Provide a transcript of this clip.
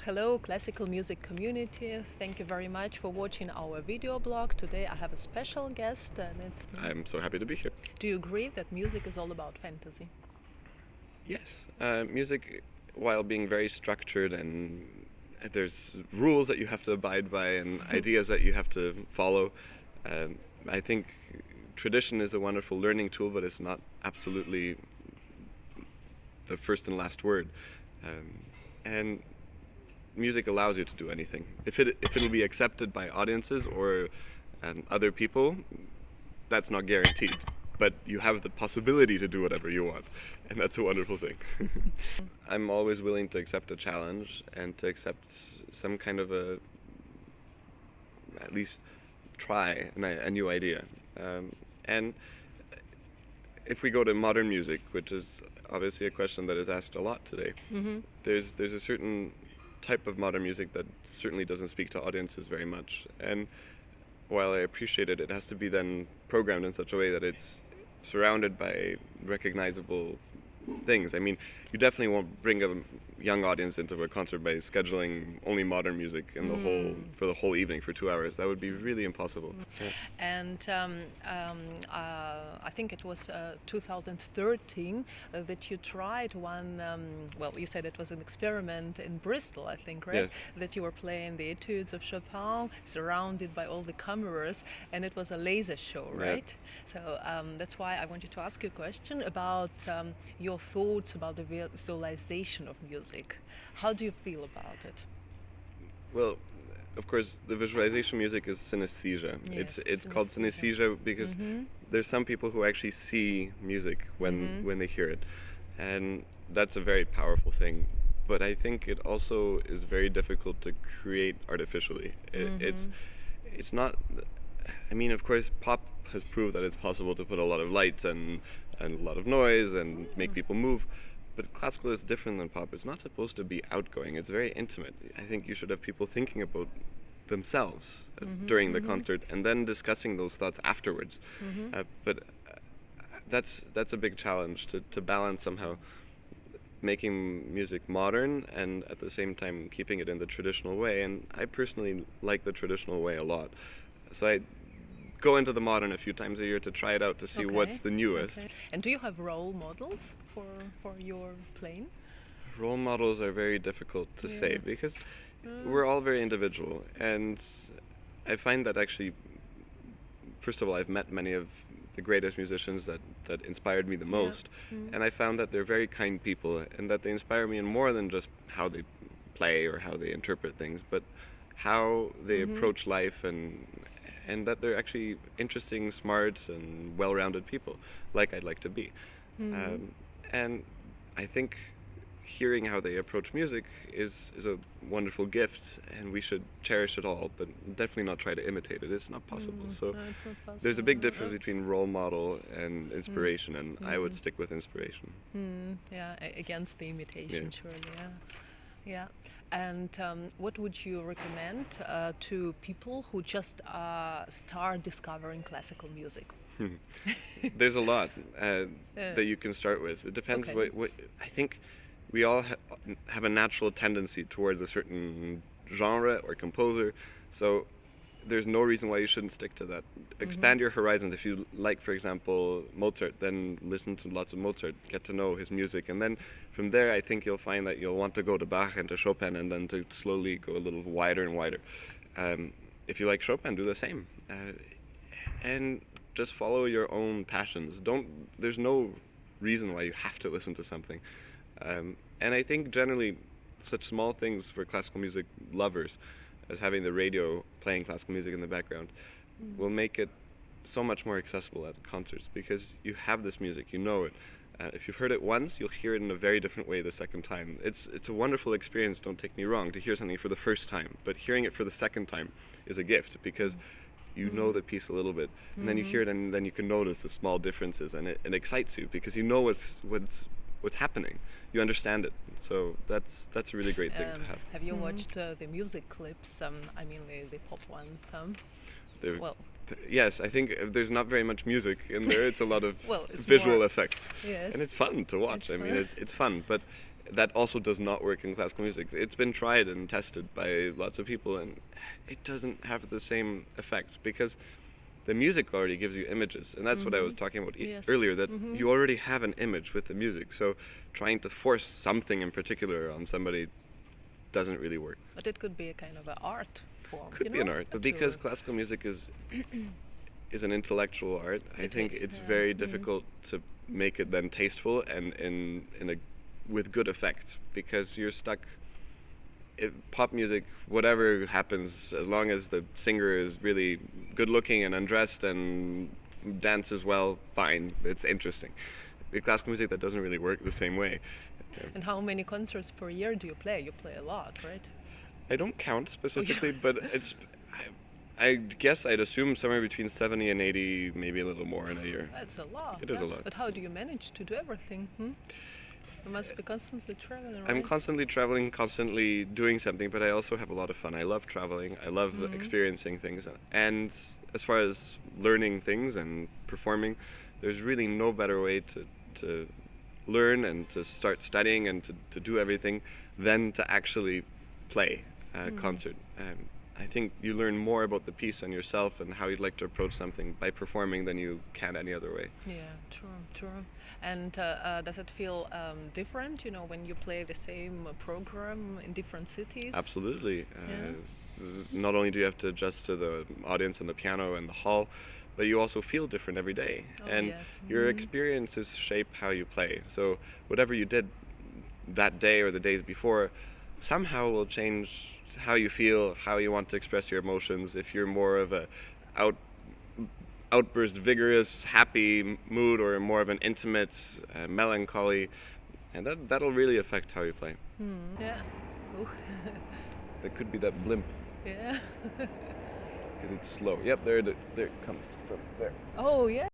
Hello, classical music community. Thank you very much for watching our video blog. Today I have a special guest, and it's. I'm so happy to be here. Do you agree that music is all about fantasy? Yes, music, while being very structured and there's rules that you have to abide by and ideas that you have to follow, I think tradition is a wonderful learning tool, but it's not absolutely the first and last word. And music allows you to do anything. If it'll be accepted by audiences or other people, that's not guaranteed. But you have the possibility to do whatever you want, and that's a wonderful thing. I'm always willing to accept a challenge and to accept some kind of at least try a new idea. And if we go to modern music, which is obviously a question that is asked a lot today, there's a certain type of modern music that certainly doesn't speak to audiences very much. And while I appreciate it, it has to be then programmed in such a way that it's surrounded by recognizable things. I mean, you definitely won't bring a young audience into a concert by scheduling only modern music in for the whole evening for 2 hours. That would be really impossible. Yeah. And I think it was 2013 that you tried one. Well, you said it was an experiment in Bristol, I think, right? Yes. That you were playing the etudes of Chopin, surrounded by all the cameras, and it was a laser show, right? Yeah. So that's why I wanted to ask you a question about your thoughts about the visualization of music. How do you feel about it? Well, of course, the visualization music is synesthesia. Yes, it's called synesthesia because there's some people who actually see music when they hear it, and that's a very powerful thing. But I think it also is very difficult to create artificially. It's not. I mean, of course, pop has proved that it's possible to put a lot of lights and a lot of noise and make people move. But classical is different than pop. It's not supposed to be outgoing. It's very intimate. I think you should have people thinking about themselves during the concert and then discussing those thoughts afterwards. But that's a big challenge to balance somehow making music modern and at the same time keeping it in the traditional way. And I personally like the traditional way a lot. So I go into the modern a few times a year to try it out to see what's the newest. Okay. And do you have role models for your playing? Role models are very difficult to say because we're all very individual, and I find that actually, first of all, I've met many of the greatest musicians that inspired me the most, and I found that they're very kind people and that they inspire me in more than just how they play or how they interpret things, but how they approach life and that they're actually interesting, smart, and well-rounded people, like I'd like to be. And I think hearing how they approach music is a wonderful gift, and we should cherish it all, but definitely not try to imitate it. It's not possible. So No, it's not possible. there's a big difference between role model and inspiration, and I would stick with inspiration. Yeah, against the imitation, surely. Yeah. And what would you recommend to people who just start discovering classical music? There's a lot that you can start with. It depends. What I think we all have a natural tendency towards a certain genre or composer, so there's no reason why you shouldn't stick to that. Expand your horizons. If you like, for example, Mozart, then listen to lots of Mozart, get to know his music, and then from there I think you'll find that you'll want to go to Bach and to Chopin, and then to slowly go a little wider and wider. If you like Chopin, do the same. And just follow your own passions. There's no reason why you have to listen to something. And I think generally such small things for classical music lovers, as having the radio playing classical music in the background, will make it so much more accessible at concerts because you have this music, you know it. If you've heard it once, you'll hear it in a very different way the second time. It's a wonderful experience, don't take me wrong, to hear something for the first time, but hearing it for the second time is a gift because you know the piece a little bit, and then you hear it and then you can notice the small differences, and it excites you because you know what's happening. You understand it. So that's a really great thing to have. Have you watched the music clips? I mean the pop ones. Yes, I think there's not very much music in there. It's a lot of Well, it's visual more, effects, yes, and it's fun to watch. I mean, it's fun, but that also does not work in classical music. It's been tried and tested by lots of people, and it doesn't have the same effect because the music already gives you images, and that's what I was talking about earlier, that you already have an image with the music, so trying to force something in particular on somebody doesn't really work. But it could be a kind of an art form. Could be an art, but because classical music is an intellectual art, I think it's very difficult to make it then tasteful and with good effects, because you're stuck. Pop music, whatever happens, as long as the singer is really good looking and undressed and dances well, fine, it's interesting. With classical music, that doesn't really work the same way. And how many concerts per year do you play? You play a lot, right? I don't count specifically, but it's. I guess I'd assume somewhere between 70 and 80, maybe a little more in a year. That's a lot. It is a lot. But how do you manage to do everything? You must be constantly traveling, right? I'm constantly traveling, constantly doing something, but I also have a lot of fun. I love traveling. I love experiencing things. And as far as learning things and performing, there's really no better way to learn and to start studying and to do everything than to actually play a concert. I think you learn more about the piece and yourself and how you'd like to approach something by performing than you can any other way. Yeah, true. And does it feel different, when you play the same program in different cities? Absolutely. Not only do you have to adjust to the audience and the piano and the hall, but you also feel different every day. And your experiences shape how you play. So whatever you did that day or the days before somehow will change how you feel, how you want to express your emotions. If you're more of a outburst, vigorous, happy mood, or more of an intimate, melancholy, and that'll really affect how you play. Yeah. It could be that blimp. Yeah. Because it's slow. Yep, there it comes from there. Oh yeah.